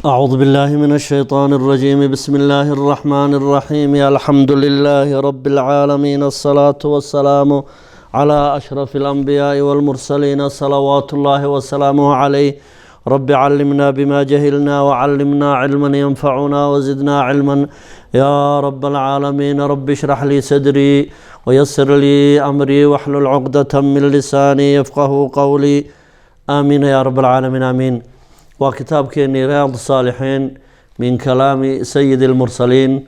أعوذ بالله من الشيطان الرجيم. بسم الله الرحمن الرحيم. الحمد لله رب العالمين، الصلاة والسلام على أشرف الأنبياء والمرسلين، صلوات الله وسلامه عليه. رب علمنا بما جهلنا وعلمنا علما ينفعنا وزدنا علما يا رب العالمين. رب اشرح لي صدري ويسر لي أمري واحلل عقدة من لساني يفقه قولي. آمين يا رب العالمين. آمين. وكتابكني رياض الصالحين من كلام سيد المرسلين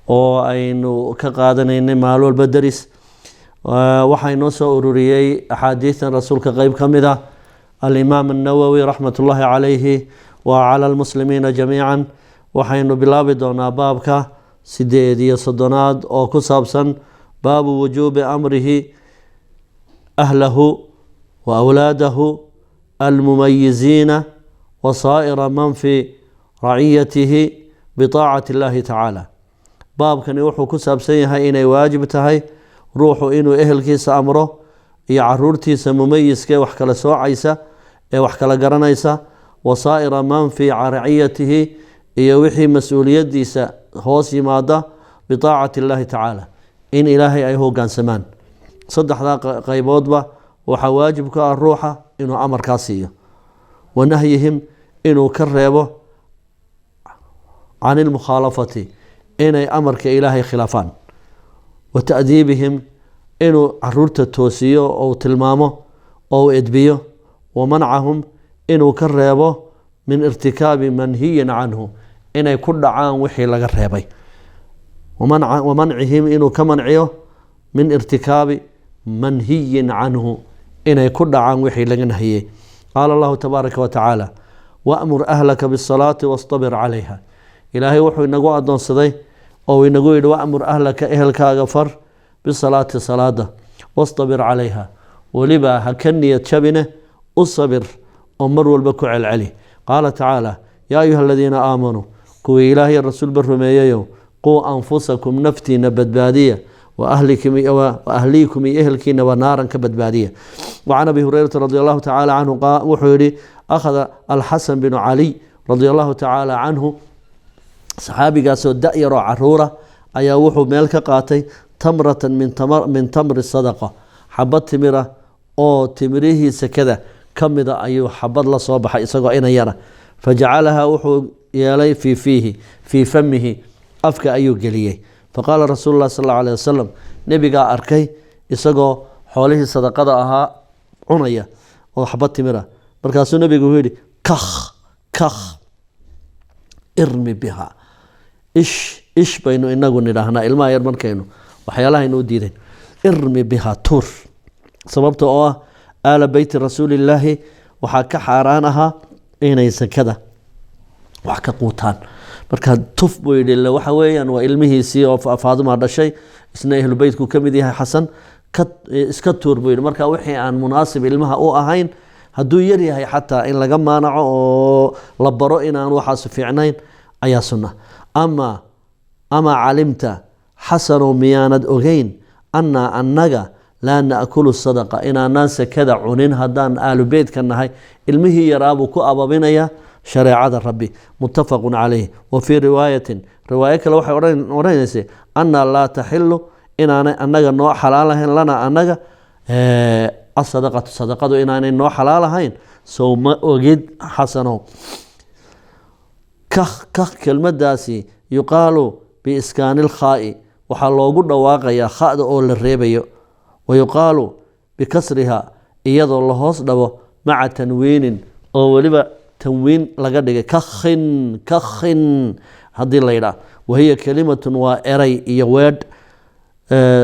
وأينو كقادنين مالو البدرس وحينو سأروريي أحاديث رسول كغيب كمذا الإمام النووي رحمة الله عليه وعلى المسلمين جميعا. وحينو بلابدونا بابك سيدي صدناد أو كسابسا باب وجوب أمره أهله وأولاده المميزين وصائر من في رعيته بطاعة الله تعالى. باب كان يوحو كساب سيها إني واجبتهاي روحو إنو إهل كيس أمره يعرورتي سمميز كي وحكال سوعيسا وحكال قرنيسا وصائر من في رعيته يوحي مسؤولية ديسا هوسي مادا بطاعة الله تعالى. إن إلهي أيهو كان سمان صدح ذا قيبود با وحواجبك الروحة إنو أمر كاسية ونهيهم إنو كريبه عن المخالفة إني أمرك إلهي خلافان وتأديبهم إنو عرورة التوسيو أو تلمامه أو إدبيه ومنعهم إنو كريبه من ارتكاب منهي عنه إني كل عام وحي لغريبي ومنعهم إنو كمنعيه من ارتكاب منهي عنه إني كل عام وحي لغنهيه. قال الله تبارك وتعالى وأمر أهلك بالصلاة واصطبر عليها. إلهي وحو إنقو أدون صدي أو إنقو إدو وأمر أهلك إهلك غفر بالصلاة صلاة واصطبر عليها ولبا هكني يتشبنه الصبر أمر والبكو على العلي. قال تعالى يا أيها الذين آمنوا كوي إلهي الرسول برمييو قو أنفسكم نفتي نبت بادية وأهليكم إهلكين ونارا كبت بادية. وعن أبي هريرة رضي الله تعالى عنه قال وحوري أخذ الحسن بن علي رضي الله تعالى عنه صحابي قاسو دائر عرورة أي وحو ميلك قاتي تمرة من تمر الصدقة حبت تمرة أو تمريه سكذا كم ذا أيو حبت الله صباح إسقى إنا يرى فجعلها وحو يلي في فمه أفك أيو قليه. فقال رسول الله صلى الله عليه وسلم نبي قا أركي إسقى حوله صدقة أها عنية وحبت تمرة markaasuu nabigu wuxuu yidhi kakh irmi biha ish baynu inagu nidhaahnaa ilmaha yar markaynu waxyaalahaaynu u diidayn irmi biha tuur sababta oo ah aala beyti rasuulillaahi waxaa ka xaaraan ahaa inay sakada wax ka quutaan. markaa tuf buu yidhi waxa weeyaan waa ilmihiisii oo faaduma dhashay isna ehlu beytku ka mid yahay xasan iska tuur buu yidhi. markaa wixii aan munaasib ilmaha u ahayn hadduu yar yahay xataa in laga maanaco oo la baro inaan waxaas fiicnayn ayaa sunna. ama calimta xasanow miyaanad ogeyn annaa annaga laa naakulu sadaqa inaanaan sakada cunin haddaan aalubeydka nahay. ilmihii yaraabuu ku ababinaya shareecada rabbi. muttafaqun calayh. wa fii riwaayatin riwaayo kale waxay odhanaysay annaa laa taxilu inaanay annaga noo xalaalahayn lana annaga الصدقة صدقة إناني نو حلال هين سو ما أجد حسنه. كخ كلمة داسي يقال بإسكان الخاء وحلو قد واقع خاء أول الريبيو ويقال بكسرها إيض الله صدبه مع تنوين أو لبا تنوين لقد كخ هذه الليلة وهي كلمة وإري يواد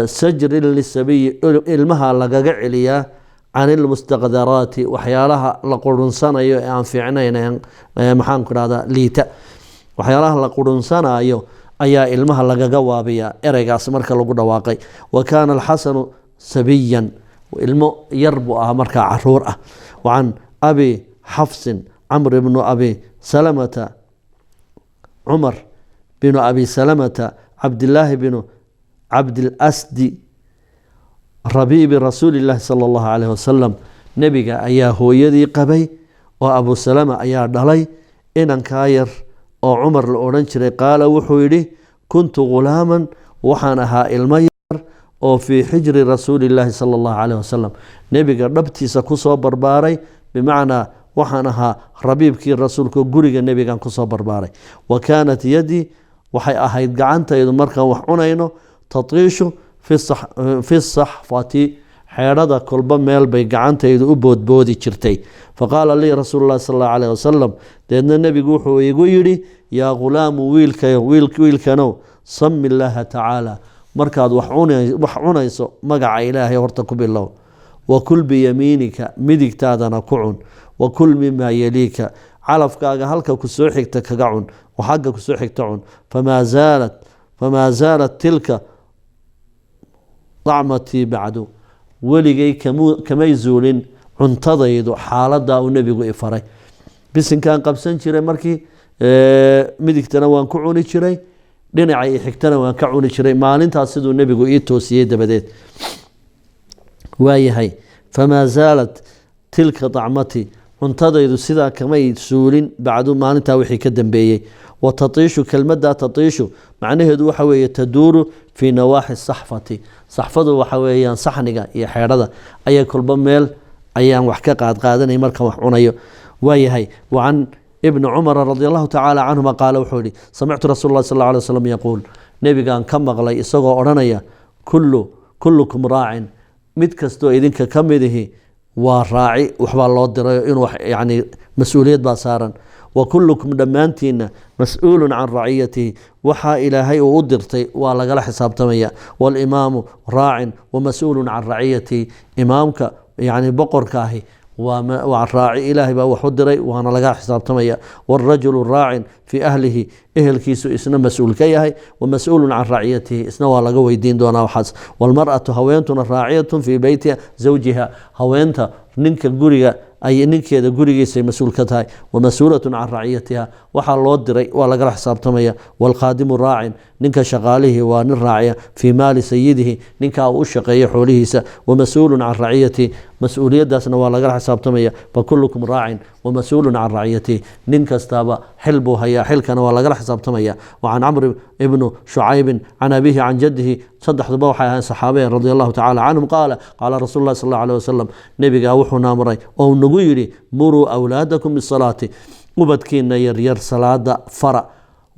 سجر للسبي المها لقا عليا عن المستقدرات وحيالها لقرنسانا عن فعنين محان كرادا ليتا وحيالها لقرنسانا أيا المها لقا وابيا إرقاس مركا لقود واقي. وكان الحسن سبيا والمو يربو مركا عرورة. وعن أبي حفص عمر بن أبي سلمة عمر بن أبي سلمة عبد الله بن عبد الأسد ربيب رسول الله صلى الله عليه وسلم نبيك أياه هو يدي قبي وأبو سلمة أياه دلي إنن كاير oo cumar la odhan jiray qaala wuxuu yidhi kuntu ghulaaman waxaan ahaa ilmo yar oo fii xijri rasuulillaahi sala allahu caleyh wasalam nebiga dhabtiisa kusoo barbaaray bimacnaa waxaan ahaa rabiibkii rasuulka guriga nebigan kusoo barbaaray wa kaanat yadii waxay ahayd gacantaydu markaan wax cunayno tatiishu fi saxfati xeedhada kolba meel bay gacantaydu u boodboodi jirtay faqaala lii rasuulu llahi sal allahu caleyh wasalam deedna nebigu wuxuu igu yidhi yaa ghulaamu wiilkanow sami illaaha tacaala markaad wax cunayso magaca ilaahay horta ku bilow wakul biyamiinika midigtaadana ku cun wakul mimaa yaliika calafkaaga halka kusoo xigta kaga cun oo xagga kusoo xigta cun famaa zaalat tilka dacmatii bacdu weligay kamay zuulin cuntadaydu xaaladaa uu nebigu i faray bisinkaan qabsan jiray markii midigtana waan ku cuni jiray dhinaca i xigtana waan ka cuni jiray maalintaas siduu nebigu ii toosiyey dabadeed waayahay famaa zaalat tilka dacmatii cuntadaydu sidaa kamay suulin bacdu maalintaa wixii ka dambeeyey wa tatiishu kelmaddaa tatiishu macnaheedu waxa weeye taduuru fii nawaaxi saxfati saxfadu waxa weeyaan saxniga iyo xeedhada ayay kolba meel ayaan wax ka qaadqaadanay markaan wax cunayo waayahay wacan ibni cumara radi allahu tacaala canhuma qaala wuxuu yihi samictu rasuul lah sal alla alay wasalam yaquul nebigaan ka maqlay isagoo odhanaya kullukum raacin mid kastoo idinka ka midihi waa raaci waxbaa loo dirayo inuu yani mas-uuliyad baa saaran wa kullukum dhammaantiinna mas-uulun can raciyatihi waxaa ilaahay uu u dirtay waa lagala xisaabtamaya waalimaamu raacin wa mas-uulun can raciyatihi imaamka yani boqorka ahi waa raaci ilaahay baa wax u diray waana laga xisaabtamaya wاrajulu raacin fii ahlihi ehelkiisu isna mas-uul ka yahay wamas-uulu can raciyatihi isna waa laga weydiin doonaa waxaas wاlmarأatu haweentuna raaciyat fii beyti zawjiha haweenta ninka guriga ay ninkeeda gurigiisay mas-uul ka tahay wamas-uulat can raciyatiha waxaa loo diray waa lagala xisaabtamaya wاlqaadimu raacin ninka shaqaalihii waa nin raaciya fii maali sayidihi ninkaa uu u shaqeeya xoolihiisa wamas-uulu can raciyatihi mas-uuliyadaasna waa lagala xisaabtamaya fakulukum raacin wamas-uulu can raciyatihi nin kastaaba xil buu hayaa xilkana waa lagala xisaabtamaya wacan camr ibnu shucaybin can abihi can jadihi saddexduba waxay ahayn saxaabe radi allahu tacala canhum qaala rasuulu lah sal allahu alيh wasalam nebigaa wuxuuna amray oo nagu yidhi muruu awlaadakum bisalaati ubadkiina yaryar salaada fara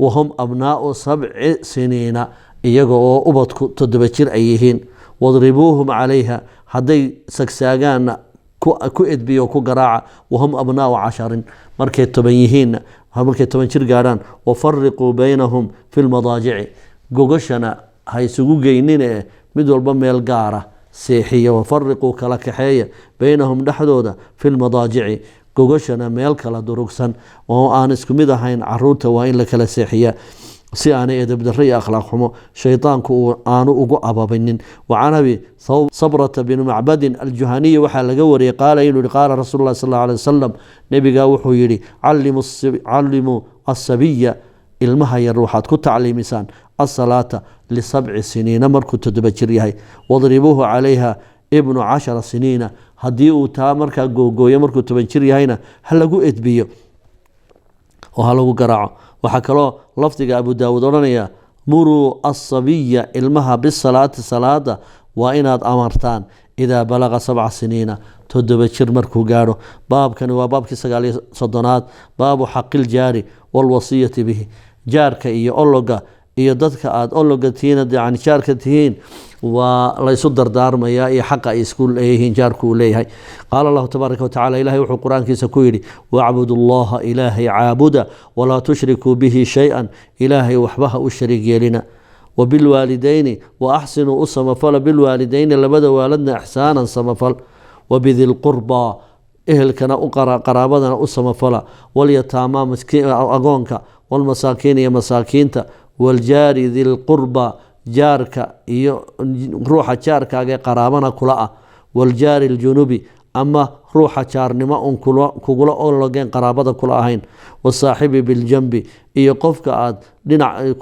wahum abnaau 7 siniina iyaga oo ubadku 7 jir ay yihiin wadribuuhum calayha hadday sagsaagaanna ku edbiyo ku garaaca wahum abnaau 10 markay 10 yihiinna markay 10 jir gaadhaan wafariquu baynahum fi lmadaajici gogashana ha isugu geynine mid walba meel gaara seexiya wafariquu kala kaxeeya baynahum dhexdooda fi lmadaajici gogashana meel kala durugsan oo aan isku mid ahayn caruurta waa in la kala seexiya si aanay edabdarro iyo akhlaaq xumo shaydaanku aanu ugu ababinin wacan abi sabrata bni macbadin aljuhaniyi waxaa laga wariyey qaala inuu yihi qaala rasuulu lah sal alla alay wasalam nebigaa wuxuu yidhi callimuu asabiya ilmaha yar waxaad ku tacliimisaan asalaata ل7 siniina markuu 7 jir yahay wadribuuhu calayha ibnu 10 siniina haddii uu taa markaa googooyo markuu 10 jir yahayna ha lagu edbiyo oo ha lagu garaaco waxaa kaloo lafdiga abu daawuud odhanaya muruu asabiya ilmaha bisalaati salaada waa inaad amartaan idaa balaqa 7 siniina 7 jir markuu gaadho baabkani waa baabkii 9 baabu xaqiljaari wاlwasiyati bihi jaarka iyo ologa iyo dadka aada ologa tihiin yani jaarka tihiin waa laysu dardaarmayaa iyo xaqa ay isku leeyihiin jaarku uu leeyahay qaala allahu tabaaraka watacala ilahay wuxuu qur-aankiisa ku yidhi wacbudu llaha ilaahay caabuda walaa tushrikuu bihi shay-an ilaahay waxba ha u shariig yeelina wabilwaalidayni wa axsinuu u samafala bilwaalidayni labada waaladna ixsaanan samafal wabidi lqurbaa ehelkana qaraabadana u samafala walyataamaa agoonka walmasaakiin iyo masaakiinta waljaari dilqurba jaarka iyo ruuxa jaarkaaga qaraabana kula ah waljaari ljunubi ama ruuxa jaarnimo un kugula ologeen qaraabada kula ahayn wasaaxibi biljanbi iyo qofka aad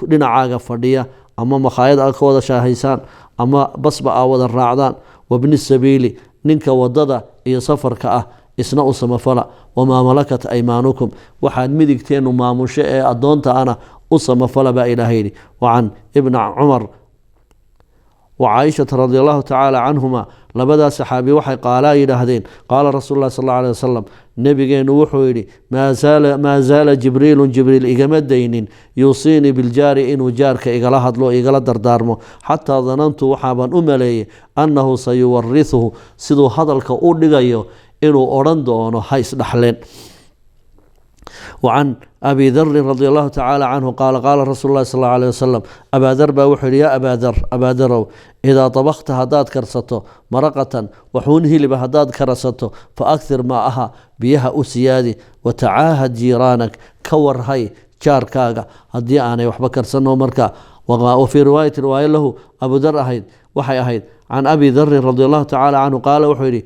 dhinacaaga fadhiya ama makhaayad a ka wada shaahaysaan ama basba a wada raacdaan wabni sabiili ninka wadada iyo safarka ah isna u samafala wamaa malakat aymaanukum waxaad midigteenu maamusho ee addoonta ana u samafala baa ilaahay yidhi. wacan ibni cumar وعائشة رضي الله تعالى عنهما لبدا صحابي وحي قالا يدهدين قال رسول الله صلى الله عليه وسلم نبيين وحويري ما زال جبريل إيجامدين يوصيني بالجار إنه جارك إيجالا هدلو إيجالا دردارمو حتى ظننت وحابا أملي أنه سيورثه سيدو هدلك أوليغيو إنه أورندو أنه حيث نحلين. وعن أبي ذر رضي الله تعالى عنه قال رسول الله صلى الله عليه وسلم أبا ذر بوحر يا أبا ذر إذا طبخت هداد كرسته مرقة وحونه لبهداد كرسته فأكثر ماءها بيها أسيادي وتعاهد جيرانك كور هاي جار كاغا هدي أنا وحبا كرسنه مركا. وفي رواية له أبو ذر أهيد وحي أهيد عن أبي ذر رضي الله تعالى عنه قال وحري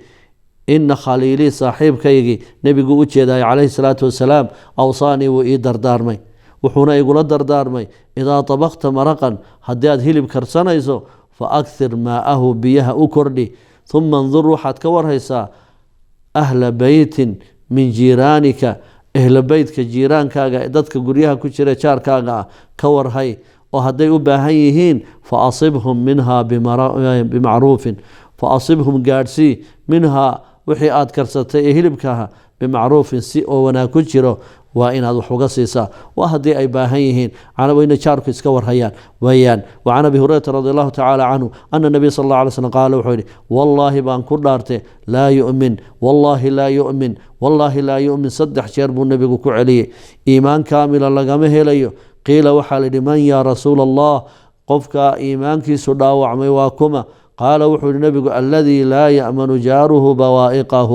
إن خليلي صاحب كيجي نبي قوتشي عليه الصلاة والسلام أوصاني وإي دردارمي وحونا يقول دردارمي إذا طبخت مرقا هدياد هيلب كرسانيسو فأكثر ماءه بيها أكردي ثم انظروا حد كور هيسا أهل بيت من جيرانك أهل بيتك جيرانك دادك قريها كتشري شاركاغا كور هاي وهدي أباهيهين فأصبهم منها بمعروف فأصبهم قارسي منها wixii aad karsatay ee hilibkaaha bimacruufin si oo wanaag ku jiro waa inaad wax uga siisaa waa haddii ay baahan yihiin canaweyna jaarku iska warhayaan weeyaan. وعن أبي هريرة رضي الله تعالى عنه أن النبي صلى الله عليه وسلم قال وحوري والله بان كدارته لا يؤمن والله لا يؤمن صدح شرب النبي كعلي إيمان كامل لغمه هليو قيل وحال لمن يا رسول الله قفك إيمانك سدا وعمي واكما قال وحو النبي الذي لا يأمن جاره بوائقه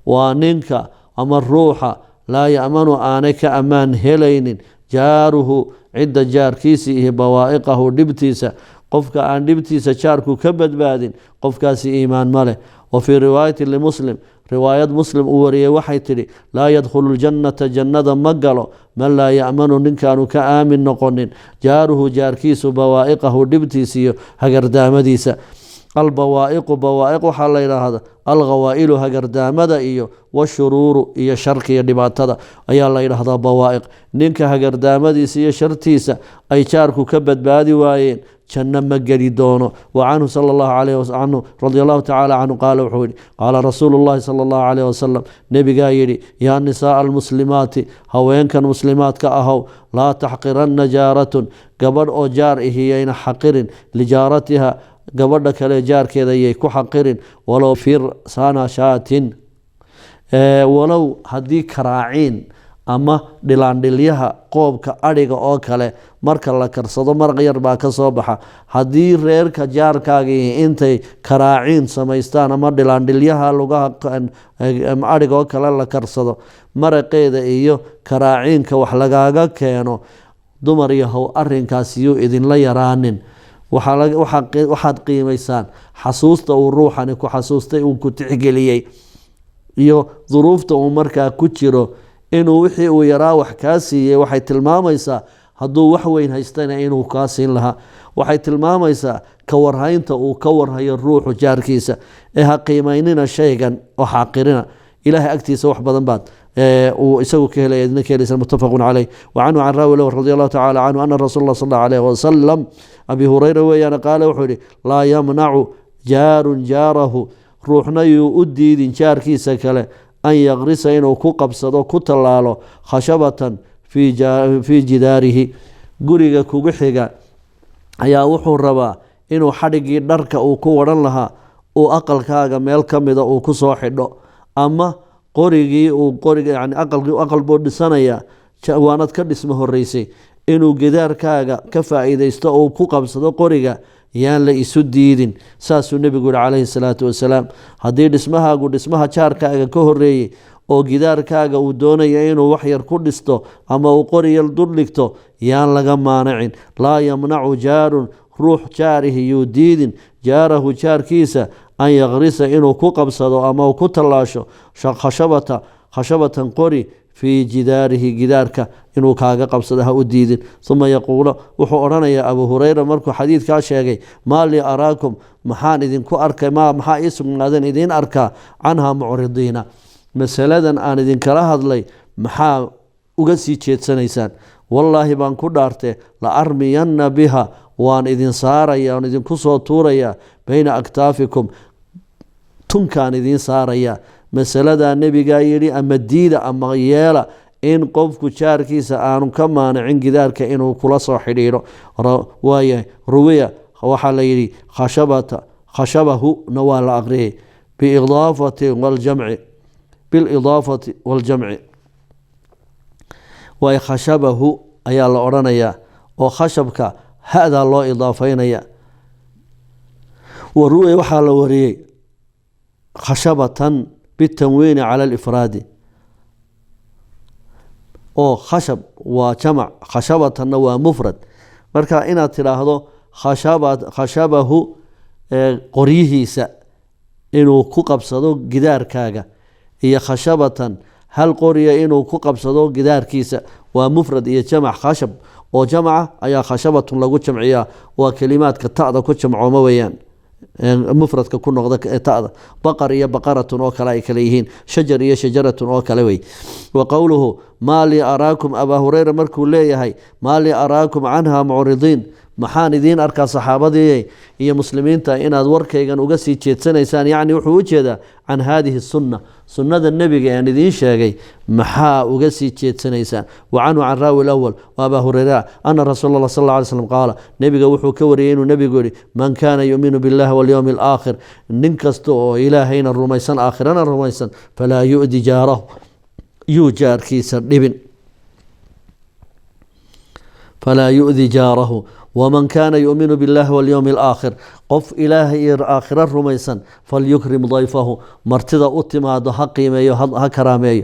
وننك أما الروح لا يأمن آنك أمان هلين جاره عند جار كيسيه بوائقه دبتيسة قفك عن دبتيسة شاركو كبد بادين قفك سي إيمان ماله. وفي رواية لمسلم رواية مسلم أوريه وحيتري لا يدخل الجنة جنة مقلو من لا يأمن ننكانو كآمن نقنن جاره جار كيسو بوائقه دبتيسيو هقر دامديسة. البوائق وحال إلى هذا الغوائل هقردامدا إيو والشرور إيو شرك يدباتدا أي الله إلى هذا بوائق نينك هقردامديس إيو شرتيسا أي شاركو كبد بادي وايين جنة مقري دونه. وعنه صلى الله عليه وسلم رضي الله تعالى عنه قال وحولي قال رسول الله صلى الله عليه وسلم نبي قايلي يا نساء المسلمات هوين كان مسلمات كأهو لا تحقرن جارة قبل أو جار إهيين حقر لجارتها gabadha kale jaarkeeda ayay ku xaqirin walow fir sana shaatin walow haddii karaaciin ama dhilaandhilyaha qoobka adhiga oo kale marka la karsado maraq yar baa ka soo baxa haddii reerka jaarkaagii intay karaaciin samaystaan ama dhilaandhilyaha lugaha adhiga oo kale la karsado maraqeeda iyo karaaciinka wax lagaaga keeno dumar yahow arrinkaasiyuu idinla yaraanin waxaad qiimaysaan xasuusta uu ruuxani ku xasuustay uu ku tixgeliyey iyo duruufta uu markaa ku jiro inuu wixii uu yaraa wax kaa siiyey waxay tilmaamaysaa hadduu wax weyn haystana inuu kaa siin lahaa waxay tilmaamaysaa ka warhaynta uu ka warhayo ruuxu jaarkiisa ee ha qiimaynina shaygan oo xaqirina ilaahay agtiisa wax badan baad ويسوي كهلا يدنا كهلا متفق عليه. وعنه عن راوي له رضي الله تعالى عنه أن الرسول الله صلى الله عليه وسلم أبي هريرة ويانا قال وحولي لا يمنع جاره روحنا يؤدي دين شاركي سكله أن يغرس إنه كقبصده كتلاله خشبة في جداره قريق كوبحيقا ayaa wuxuu rabaa inuu xadhigii dharka uu ku waran lahaa uu aqalkaaga meel ka mida uu ku soo xidho ama qorigii yani aqal buu dhisanaya waanad ka dhismo horeysay inuu gidaarkaaga ka faa'iidaysto uu ku qabsado qoriga yaan la isu diidin saasuu nebigu yidhi calayhi salaatu wasalaam haddii dhismaha jaarkaaga ka horeeyey oo gidaarkaaga uu doonaya inuu wax yar ku dhisto ama uu qoriyal dul dhigto yaan laga maanacin. laa yamnacu jaarun ruux jaarihi yuu diidin jaarahu jaarkiisa an yakrisa inuu ku qabsado ama uu ku tallaasho khashabatan qori fii jidaarihi gidaarka inuu kaaga qabsado ha u diidin. uma yaquulu wuxuu odhanayaa abu hurayra markuu xadiidkaa sheegay maa lii araakum maxaan idinku arkay maxaa ii sugnaadeen idiin arkaa canhaa mucridiina masaladan aan idinkala hadlay maxaa uga sii jeedsanaysaan wallaahi baan ku dhaartee la armiyanna biha waan idin saaraya waan idinku soo tuurayaa bayna aktaafikum tunkaan idiin saarayaa masaladaa nebigaa yidhi ama diida ama yeela in qofku jaarkiisa aanu ka maanicin gidaarka inuu kula soo xidhiidho waaya ruwiya waxaa la yidhi khashabahuna waa la aqriyay biidaafati waljamci waay khashabahu ayaa la odhanayaa oo khashabka ha-daa loo idaafaynaya waruwiya waxaa la wariyey khashabatan bitanwiini cala alifraadi oo khashab waa jamac khashabatanna waa mufrad marka inaad tidhaahdo khashabahu qoryihiisa inuu ku qabsado gidaarkaaga iyo khashabatan hal qorya inuu ku qabsado gidaarkiisa waa mufrad iyo jamac khashab oo jamaca ayaa khashabatun lagu jamciyaa waa kelimaadka ta'da ku jamcooma weeyaan mufradka ku noqda ta'da baqar iyo baqaratun oo kale ay kale yihiin shajar iyo shajaratun oo kale wey wa qowluhu maa lii araakum abaa hureyra markuu leeyahay maa lii araakum canha mucridiin maxaan idiin arkaa saxaabadii iyo muslimiinta inaad warkaygan uga sii jeedsanaysaan yacni wuxuu u jeedaa can haadihi sunna sunnada nebiga aan idiin sheegay maxaa uga sii jeedsanaysaan wa canhu can raawi lawal wa abaa hureyra ana rasuula allah sal alla alay slam qaala nebiga wuxuu ka wariyey inuu nebigu yihi man kaana yuuminu billahi walyowmi alaakhir nin kasta oo ilaahayna rumaysan aakhirana rumaysan falaa yu'di jaarahu yuu jaarkiisa dhibin falaa yu'di jaarahu waman kaana yuuminu biاllahi walyowmi alaakhir qof ilaahay iyo aakhiro rumaysan falyukrim dayfahu martida u timaado ha qiimeeyo ha karaameeyo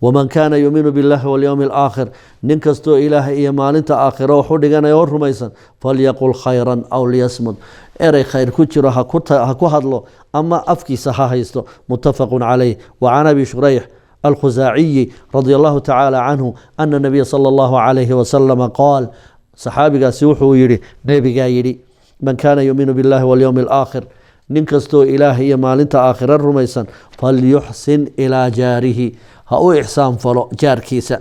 waman kaana yuuminu biاllahi walyowmi alaakhir nin kastoo ilaahay iyo maalinta aakhiro wax u dhiganaya oo rumaysan falyaqul khayran aw liyasmud erey khayr ku jiro ha ku hadlo ama afkiisa ha haysto muttafaqu calayh wa can abi shurayx الخزاعي رضي الله تعالى عنه أن النبي صلى الله عليه وسلم قال صحابي wuxuu yihi nebigaa yidhi man kaana yuuminu biاllahi walyowmi alaakhir nin kastoo ilaahay iyo maalinta aakhira rumaysan falyuxsin ilaa jaarihi ha u ixsaan falo jaarkiisa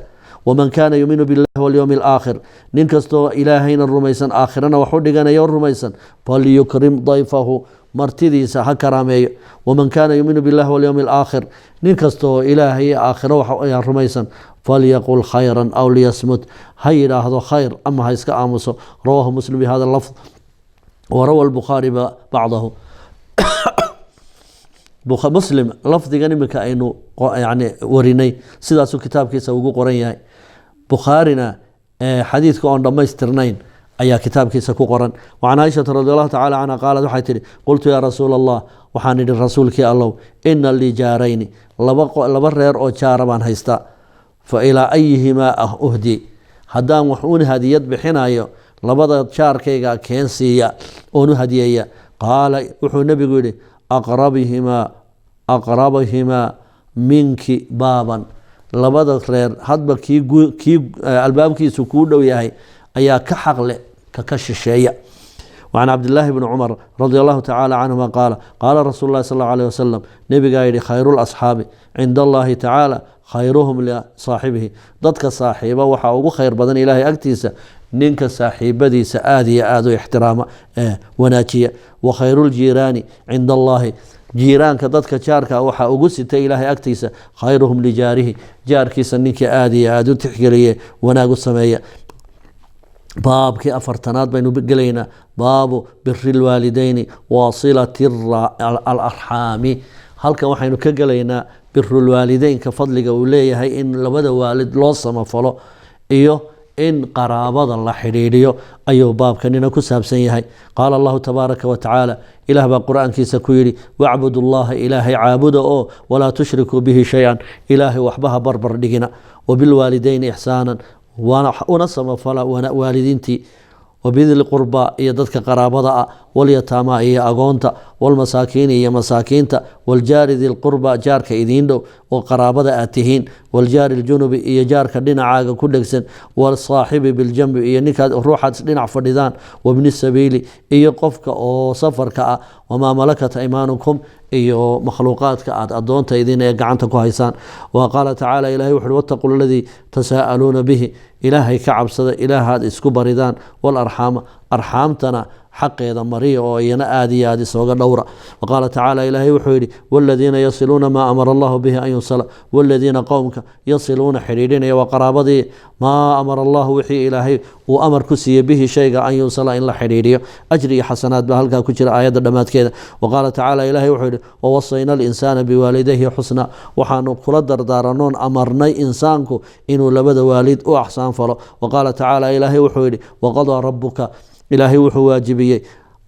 waman kaana yuuminu biاllahi walyowmi alaakhir nin kastoo ilaahayna rumaysan aakhirana wax u dhiganaya o rumaysan falyukrim dayfahu martidiisa ha karaameeyo waman kaana yuuminu biاllahi walyowmi alaakhir nin kastoo ilaahay iyo aakhiro wax rumaysan falyaqul khayran aw liyasmut ha yidhaahdo khayr ama ha iska aamuso rawaahu muslim bihada lafd warawa albukhaari bacdahu muslim lafdigan iminka aynu yani warinay sidaasuu kitaabkiisa ugu qoran yahay bukhaarina xadiidka oon dhammaystirnayn ayaa kitaabkiisa ku qoran wacan caaishata radi allahu tacala canha qaalad waxay tihi qultu yaa rasuula allah waxaan idhi rasuulkii allow ina lii jaarayni laba reer oo jaara baan haystaa fa ilaa ayihimaa uhdi haddaan wax uun hadiyad bixinayo labada jaarkayga keen siiya oon u hadiyeeya qaala wuxuu nebigu yidhi aqrabihimaa minki baaban labada reer hadba kii albaabkiisu kuu dhow yahay ayaa ka xaqle ka shisheeya وعن عبد الله بن عمر رضي الله تعالى عنهما قال رسول الله صلى الله عليه وسلم نبي يدي خير الأصحاب عند الله تعالى خيرهم لصاحبه ضدك صاحبه وحا ugu khayr badan ilaahay agtiisa ninka saaxiibadiisa aad iyo aad u ixtiraama wanaajiya wa khayrul jiirani عند الله jiiraanka dadka jaarka waxa ugu sita ilaahay agtiisa khayruhum lijaarihi jaarkiisa ninka aad iyo aad u tixgeliye wanaag u sameeya baabkii afartanaad baynu gelaynaa baabu biri lwaalideyni wasilati alarxaami halkan waxaynu ka gelaynaa birulwaalideynka fadliga uu leeyahay in labada waalid loo samafalo iyo in qaraabada la xidhiidhiyo ayuu baabkanina ku saabsan yahay qaala allahu tabaaraka wa tacaala ilaah baa qur-aankiisa ku yidhi wacbudu llaha ilaahay caabuda oo walaa tushrikuu bihi shay-an ilaahay waxbaha barbar dhigina wabilwaalideyni ixsaanan una samafala waalidiintii wabidli qurbaa iyo dadka qaraabada ah walyataama iyo agoonta walmasaakiin iyo masaakiinta waljaari dilqurba jaarka idiin dhow oo qaraabada aad tihiin waljaari ljunubi iyo jaarka dhinacaaga ku dhegsan walsaaxibi biljambi iyo ninkaad ruuxaad dhinac fadhidaan wabni sabiili iyo qofka oo safarka ah wamaa malakat aymaanukum iyo makhluuqaadka aad addoonta idin ee gacanta ku haysaan wa qaala tacaala ilahay wuxuuhi wattaquu ladii tasaa'aluuna bihi ilaahay ka cabsada ilaahaad isku baridaan walarxaama arxaamtana xaqeeda mariya oo iyana aad iyo aad isooga dhowra waqaala tacaala ilaahay wuxuu yidhi waaladiina yasiluuna maa amara allahu bihi an yusala waaladiina qowmka yasiluuna xidhiidhinaya waa qaraabadii maa amara allahu wixii ilaahay uu amar ku siiyey bihi shayga an yusala in la xidhiidhiyo ajri iyo xasanaad baa halkaa ku jira aayadda dhammaadkeeda waqaala tacaala ilaahay wuxuu yidhi wawasayna alinsaana biwaalidayhi xusna waxaanu kula dardaaranoon amarnay insaanku inuu labada waalid u axsaan falo waqaala tacaala ilaahay wuxuu yidhi waqadaa rabuka ilaahay wuxuu waajibiyey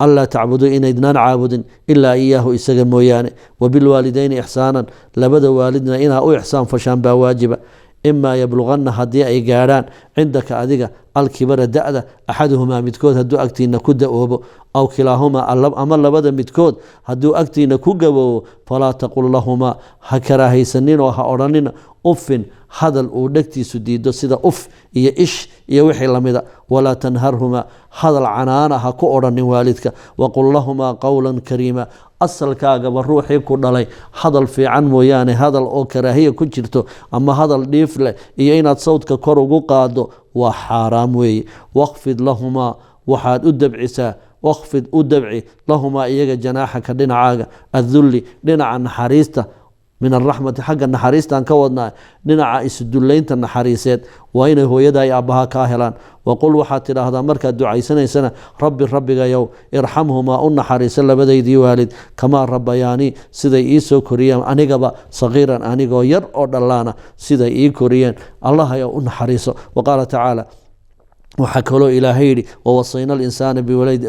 anlaa tacbuduu inaydnaan caabudin ilaa iyaahu isaga mooyaane wabilwaalidayni ixsaanan labada waalidna inaa u ixsaan fashaan baa waajiba imaa yabluganna haddii ay gaadhaan cindaka adiga alkibara da-da axaduhumaa midkood hadduu agtiina ku da-oobo aw kilaahumaa ama labada midkood hadduu agtiina ku gaboobo falaa taqul lahumaa ha karaahaysanin oo ha odhanina uffin hadal uu dhegtiisu diido sida uf iyo ish iyo wixii lamida walaa tanharhumaa hadal canaana ha ku odhanin waalidka waqul lahumaa qowlan kariima asalkaagaba ruuxii ku dhalay hadal fiican mooyaane hadal oo karaahiya ku jirto ama hadal dhiif leh iyo inaad sawdka kor ugu qaado waa xaaraam weeye waqfid lahumaa waxaad u dabcisaa waqfid u dabci lahumaa iyaga janaaxaka dhinacaaga addulli dhinaca naxariista min araxmati xagga naxariistaan ka wadnaa dhinaca isdullaynta naxariiseed waa inay hooyada ay aabbaha kaa helaan waqul waxaad tidhaahdaa markaad ducaysanaysana rabbi rabbigayow irxamhumaa u naxariiso labadaydii waalid kamaa rabbayaanii siday ii soo koriyeen anigaba sagiiran anigoo yar oo dhallaana siday ii koriyeen allahayow u naxariiso waqaala tacaala waxaa kaloo ilaahay yidhi wawasayna alinsaana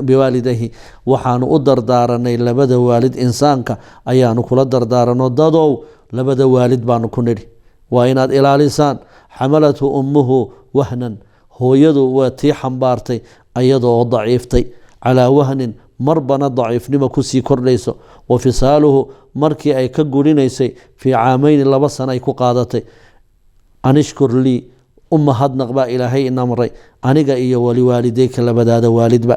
biwaalidayhi waxaanu u dardaaranay labada waalid insaanka ayaanu kula dardaarano dadow labada waalid baanu ku nidhi waa inaad ilaalisaan xamalathu ummuhu wahnan hooyadu waa tii xambaartay ayadoo daciiftay calaa wahnin marbana daciifnimo kusii kordhayso wa fisaaluhu markii ay ka gurinaysay fii caameyni 2 sano ay ku qaadatay anishkur lii umahadnaq baa ilaahay inamray aniga iyo waliwaalideyka labadaada waalidba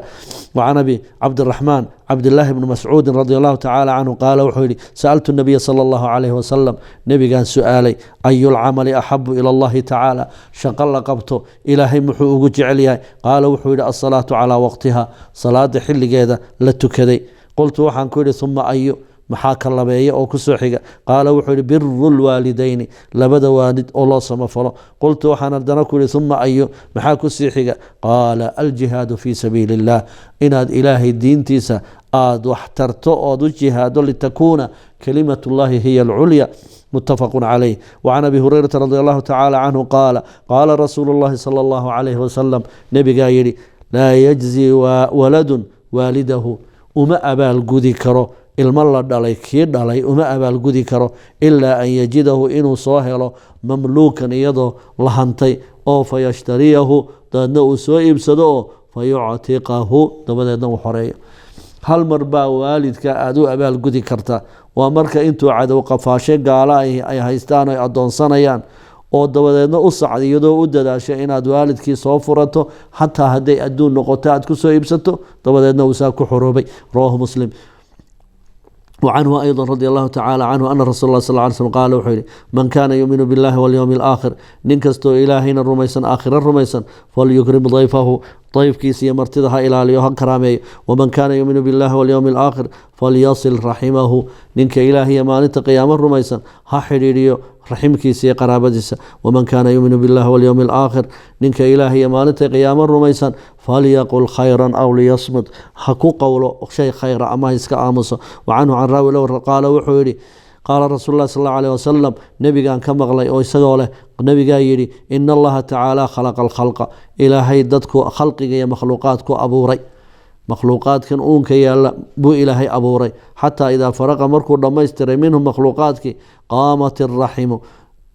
wacan abi cabdiraxmaan cabdilaahi bni mascuudin radi allahu tacaala canhu qaala wuxuu yidhi sa'altu nabiya sala allahu calayhi wasalam nebigaan su-aalay ayulcamali axabu ila allahi tacaala shaqo la qabto ilaahay muxuu ugu jecel yahay qaala wuxuu yidhi alsalaatu calaa waqtiha salaada xilligeeda la tukaday qultu waxaan ku yidhi uma ayu maxaa ka labeeya oo ku soo xiga qaala wuxuu yihi biru lwaalidayni labada waalid oo loo samafalo qultu waxaan haddana ku yihi uma ayu maxaa ku sii xiga qaala aljihaadu fii sabiili illah inaad ilaahay diintiisa aada wax tarto ood u jihaado litakuuna kalimat llahi hiya alculya mutafaqu calayh wacan abi hurayrata radi allahu tacaala canhu qaala qaala rasuulu llahi sala allahu calayhi wasalam nebigaa yidhi laa yajzi waladun waalidahu uma abaalgudi karo ilmo la dhalay kii dhalay uma abaalgudi karo ilaa an yajidahu inuu soo helo mamluukan iyadoo la hantay oo fayashtariyahu dabeedna uu soo iibsado oo fayuctiqahu dabadeedna uu xoreeyo hal mar baa waalidka aada u abaalgudi karta waa marka intuu cadow qafaashe gaala ay haystaan ay addoonsanayaan oo dabadeedna u sacda iyadoo u dadaasha inaad waalidkii soo furato xataa hadday adduun noqoto aad ku soo iibsato dabadeedna uu saa ku xoroobay rawaahu muslim وعنه أيضا رضي الله تعالى عنه أن رسول الله صلى الله عليه وسلم قال وحيري من كان يؤمن بالله واليوم الآخر ننكستو إلهين الرميسا آخر الرميسا فليكرم ضيفه ضيف كيسي مرتدها إلى اليوم كرامي ومن كان يؤمن بالله واليوم الآخر فليصل رحمه ننك إلهي ما نتقيام الرميسا ها حريريو رحمكيسي قرابديسا ومن كان يؤمن بالله واليوم الآخر ننك إلهي ما نتقيام الرميسا فليقل خيرا أو ليصمت حكو قوله شيء خير أما يسك آمسه وعنه عن راوي لو قال وحوري قال رسول الله صلى الله عليه وسلم نبي كان كما غلي أو يسقوله نبي يري إن الله تعالى خلق الخلق إلهي ددكو خلقك يا مخلوقاتكو أبو ري مخلوقات كان أونك يا بو إلهي أبو ري حتى إذا فرق مركو دميستر منهم مخلوقاتك قامت الرحم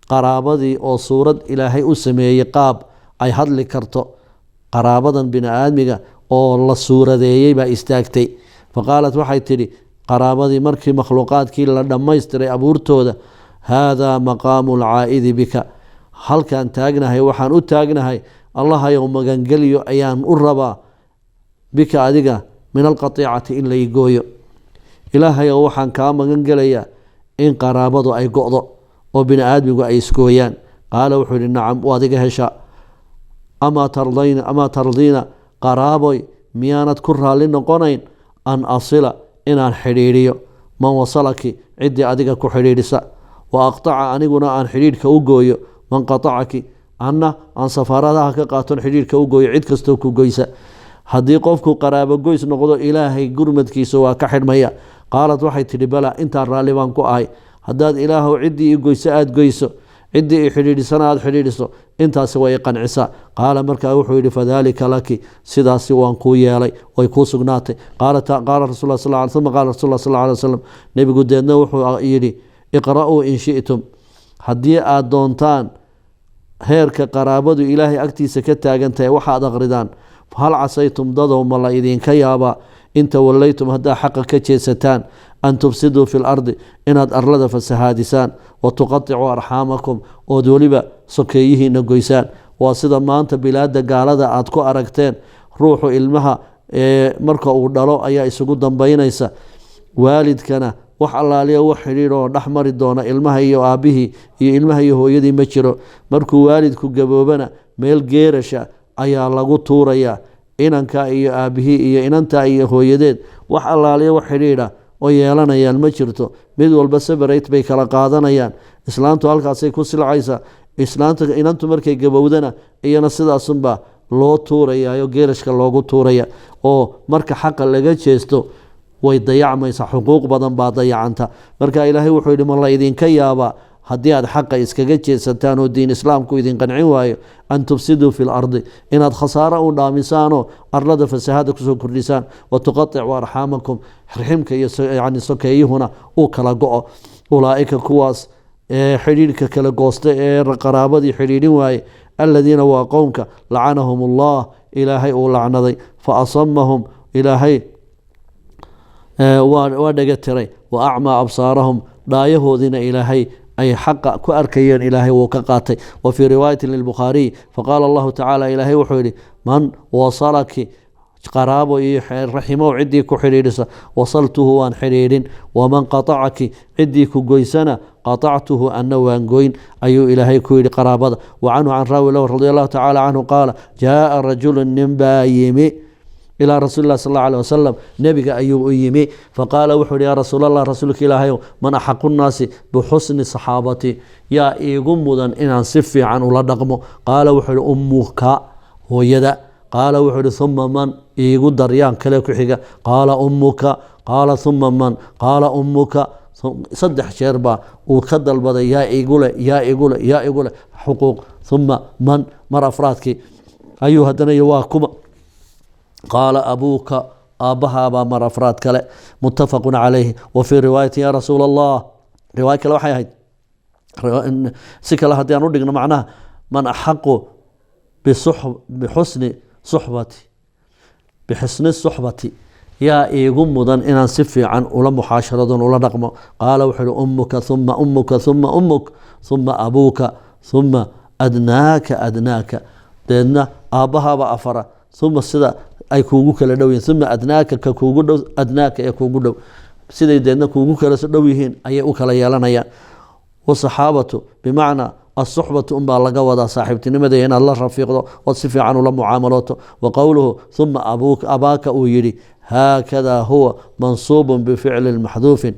قرابدي أو صورة إلهي أسمي قاب أي هدل كرتو قرابدا بن آدمك أو الله صورة دي با استاكتي faqaalat waxay tidhi qaraabadii markii makhluuqaadkii la dhammaystiray abuurtooda haadaa maqaamu alcaa'idi bika halkaan taagnahay waxaan u taagnahay allahayow magangeliyo ayaan u rabaa bika adiga min alqatiicati in lay gooyo ilaahayow waxaan kaa magan gelayaa in qaraabadu ay go'do oo bini aadmigu ay isgooyaan qaala wuxuu yidhi nacam waad iga heshaa amaa tardiina qaraaboy miyaanad ku raalli noqonayn an asila inaan xidhiidhiyo man wasalaki ciddii adiga ku xidhiidhisa wa aqtaca aniguna aan xidhiidhka u gooyo man qatacaki anna aan safaaradaha ka qaaton xidhiidhka u gooyo cid kastoo ku goysa haddii qofku qaraabo goys noqdo ilaahay gurmadkiisa waa ka xidhmaya qaalad waxay tidhi balaa intaan raalli baan ku ahay haddaad ilaahow ciddii i goyso aada goyso ciddii i xidhiidhisana aada xidhiidhiso intaasi way qancisaa qaala markaa wuxuu yidhi fadaalika laki sidaasi waan kuu yeelay way kuu sugnaatay qaala rasul uma qaala rasul sal alay wasalam nebigu deedna wuxuu yidhi iqra'uu in shi'tum haddii aada doontaan heerka qaraabadu ilaahay agtiisa ka taagan tahay waxaad aqridaan hal casaytum dadow ma la idinka yaabaa in tawallaytum haddaa xaqa ka jeesataan an tufsiduu fi lardi inaad arlada fasahaadisaan wa tuqaticuu arxaamakum ood weliba sokeeyihiina goysaan waa sida maanta bilaada gaalada aad ku aragteen ruuxu ilmaha marka uu dhalo ayaa isugu dambaynaysa waalidkana wax allaaliya wax xidhiidh oo dhex mari doona ilmaha iyo aabbihii iyo ilmaha iyo hooyadii ma jiro markuu waalidku gaboobana meel geerasha ayaa lagu tuurayaa inanka iyo aabbihii iyo inanta iyo hooyadeed wax allaaliya wax xidhiidha oo yeelanayaan ma jirto mid walba separate bay kala qaadanayaan islaantu halkaasay ku silcaysaa inantu markay gabowdana iyana sidaasunbaa loo tuurayayo geerashka loogu tuuraya oo marka xaqa laga jeesto way dayacmaysa xuquuq badan baa dayacanta marka ilaahay wuxuu yidhi ma la idinka yaabaa haddii aad xaqa iskaga jeedsataan oo diin islaamku idin qancin waayo an tufsiduu fi lardi inaad khasaaro u dhaamisaanoo arlada fasahada kusoo kordhisaan wa tuqaticuu arxaamakum riximka iyo yani sokeeyuhuna uu kala go-o ulaa'ika kuwaas ee xidhiidhka kala goosta ee qaraabadii xidhiidhin waaye aladiina waa qowmka lacanahum allah ilaahay uu lacnaday fa asamahum ilaahay waa dhega tiray wa acmaa absaarahum dhaayahoodiina ilaahay ay xaqa ku arkayeen ilaahay wuu ka qaatay wa fii riwaayati lilbukhaariy faqaala allahu tacaala ilaahay wuxuu yidhi man wasalaki qaraabo iyo raximow ciddii ku xidhiidhisa wasaltuhu waan xidhiidhin waman qatacaki ciddii ku goysana qatactuhu anna waan goyn ayuu ilaahay ku yidhi qaraabada wa canhu can raawi lahu radi allahu tacaala canhu qaala jaaa rajulu nin baa yimi ilaa rasuuli lah sal alla alih wasalam nebiga ayuu u yimi faqaala wuxuu yihi yaa rasuul allah rasuulka ilaahayow man axaqu nnaasi bixusni saxaabati yaa iigu mudan inaan si fiican ula dhaqmo qaala wuxuu yihi ummuka hooyada qaala wuxuu yihi uma man iigu daryaan kale ku xiga qaala ummuka qaala uma man qaala ummuka 3 jeer baa uu ka dalbaday yaa igule yaa igule yaa igule xuquuq uma man mar afraadkii ayuu haddana waa kuma qaala abuuka aabbahaabaa mar afraad kale muttafaqu calayhi wa fii riwaayati ya rasuula allah riwaaya kale waxay ahayd si kale haddii aan u dhigno macnaha man axaqu bixusni suxbati yaa iigu mudan inaan si fiican ula muxaasharadon ula dhaqmo qaala wuxuu ihi ummuka uma ummuka uma ummuk uma abuuka uma adnaaka deedna aabbahaaba afara uma sida ay kuugu kala dhow yihiin uma adnaaka ka kuugu dhow adnaaka ee kuugu dhow siday deedna kuugu kala dhow yihiin ayay u kala yeelanayaan wasaxaabatu bimacnaa asuxbatu unbaa laga wadaa saaxiibtinimada inaad la rafiiqdo ood si fiican ula mucaamalooto wa qowluhu uma abaaka uu yidhi haakada huwa mansuubun bificlin maxduufin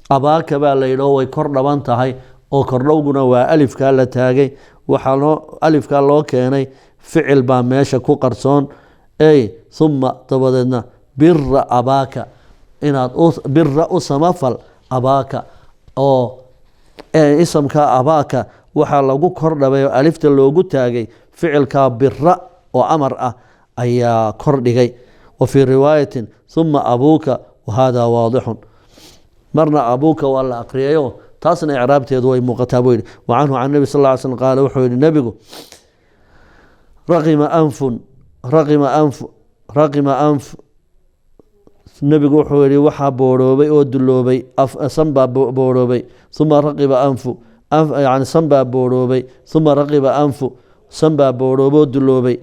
abaaka baa la yidhao way kor dhaban tahay oo kordhowguna waa alifkaa la taagay waxaa alifkaa loo keenay ficil baa meesha ku qarsoon uma dabadeedna bira abaaka inaad bira u samafal abaaka oo isamka abaaka waxaa lagu kor dhabay oo alifta loogu taagay ficilkaa bira oo amar ah ayaa kor dhigay wa fii riwaayatin uma abuuka wahada waadixun marna abuuka waa la aqriyayo taasna icraabteedu way muuqataa buu yidhi wa canhu can nebi sal ll ly slm qaala wuxuu yihi nebigu raqima anf nebigu wuxuu yihi waxaa boodhoobay oo duloobay sanbaa boodhoobay uma raqiba anfu yani sanbaa boodhoobay uma raqiba anfu sanbaa boodhoobay oo duloobay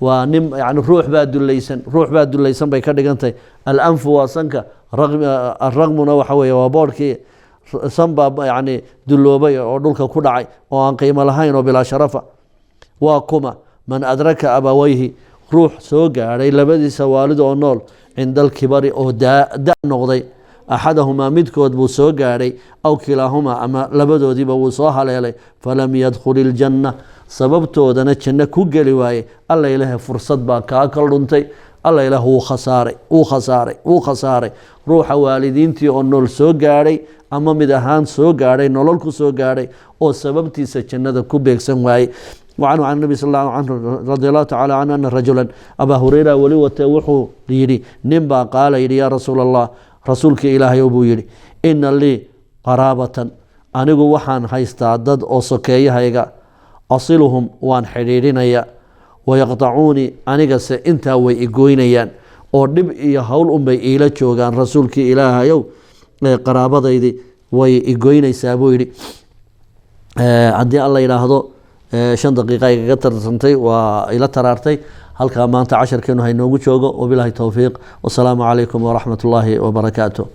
waa nin yani ruux baa dulaysan bay ka dhigantahay. alanfu waa sanka, araqmuna waxa weeye waa boodhkii. sanbaa yani duloobay oo dhulka ku dhacay oo aan qiimo lahayn oo bilaa sharafa. waa kuma man adraka abawayhi ruux soo gaadhay labadiisa waalid oo nool cinda alkibari oo da noqday. axadahumaa midkood buu soo gaadhay aw kilaahumaa ama labadoodiiba wuu soo haleelay falam yadkhul iljanna sababtoodana janno ku geli waaye. alla ilaahay fursad baa kaa kal dhuntay. alla ilaah wuu khasaaray. ruuxa waalidiintii oo nool soo gaadhay ama mid ahaan soo gaadhay, nolol ku soo gaadhay oo sababtiisa jannada ku beegsan waaye. وعنه عن النبي صلى الله عليه وسلم رضي الله تعالى عنه أن رجلا أبا هريرة ولي وتوحو يري نبا قال يري يا رسول الله رسولك إلهي أبو يري إن لي قرابة أنيقو وحان هايستعدد أو سكي هايقا أصلهم وان حريرينيا ويقطعوني أنيقا سإنتا ويقوينيان oo dhib iyo hawl unbay iila joogaan rasuulkii ilaahayow qaraabadaydi way igoynaysaa buu yidhi. haddii alla yidhaahdo 5 daqiiqa ay kaga tarsantay waa ila taraartay. halkaa maanta casharkeenu haynoogu joogo. wabilaahi towfiiq, wasalaamu calaykum waraxmat ullaahi wabarakaatuh.